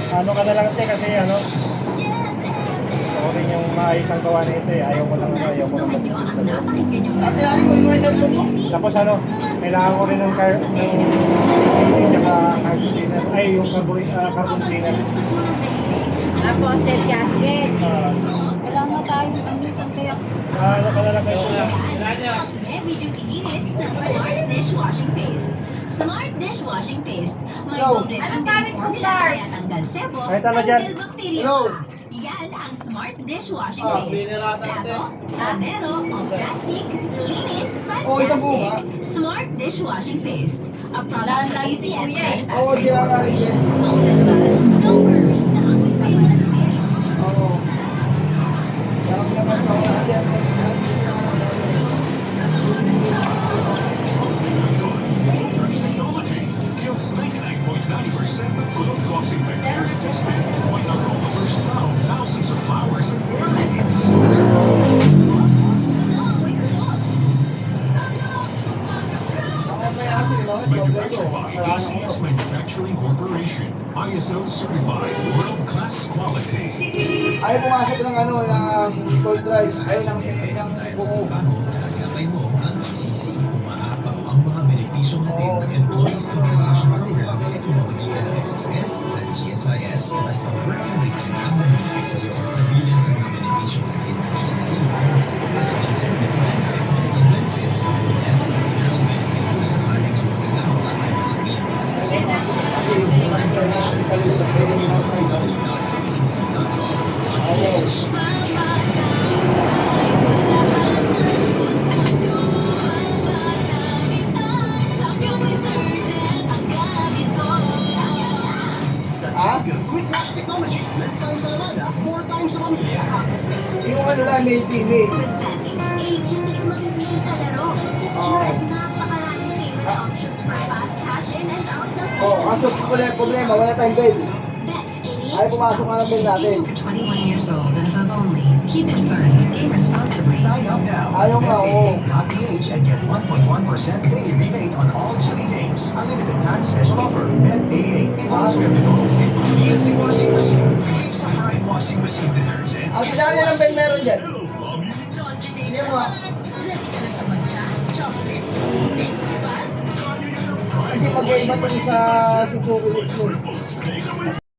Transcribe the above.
Ano ka na lang te kasi ano, ako rin yung maayos ang gawa na ito eh. Ayaw ko lang Ate, lalo mo yung isang mo. Tapos ano, kailangan ko rin ng tsaka carbon cleaner. Ay, yung carbon cleaner. Tapos, set gasket. Wala nga tayo. Ano saan kaya? Ano ka na lang kayo? Heavy duty linis ng Smart Dishwashing Paste. Smart Dishwashing Paste. May doble tanggal formula kaya tanggal sebo, Kahit ano dyan. tanggal bakterya. Hello. Yan ang Smart Dishwashing Paste. Plato, tamero, o plastic, linis, Oh, ito po ba? fantastic. Smart Dishwashing Paste. A Wala product lagi si of Kuya eh. Oo, di lang lagi siya. No worries na amoy pinag-fish. Oo. Sarap naman ako na kasi. Technology kills 99.9% of food causing bacteria tested by the rollers found thousands of flowers and berries. Manufactured by ACS Manufacturing Corporation. ISO certified world-class quality. Ayaw pumasok ng ano, ng cold drive. Ayaw ng buo. Tagagabay mo ang ICC. Umaapaw ang mga benepisyong hatid ng Employees Compensation Program sa pamamagitan ng SSS at GSIS basta work-related ang nangyayari sa iyo. Kabilang sa mga benepisyong hatid ng ICC ang sickness cancer benefit, medical benefits, and funeral benefit kung sakaling ang magagawa ay masabihin mo talaga sa mga. For information, sa www.icc.gov.ph. Ha? Quick wash technology. Less time sa lamada, more time sa pamilya. Yung ano lang, may female. With Betting, hindi ka mapipili sa laro. Secure, napakaraming payment options for fast cash in and out na Oh, kaso problema, wala tayong bail. Bet Ayaw pumasok ka ng bail natin. For 21 years old and above only. Keep it fun. Game responsibly. Sign up now. Ayaw nga, oo. Bet88.ph and get 1.1% daily rebate on all GB games. Unlimited time special offer. Bet88. Swerte ko. Fancy washing machine. Sa prime washing machine detergent. Ang dami ng bail meron dyan. Hindi mo nga. Hindi mag-iiba pa sa susukulit mo.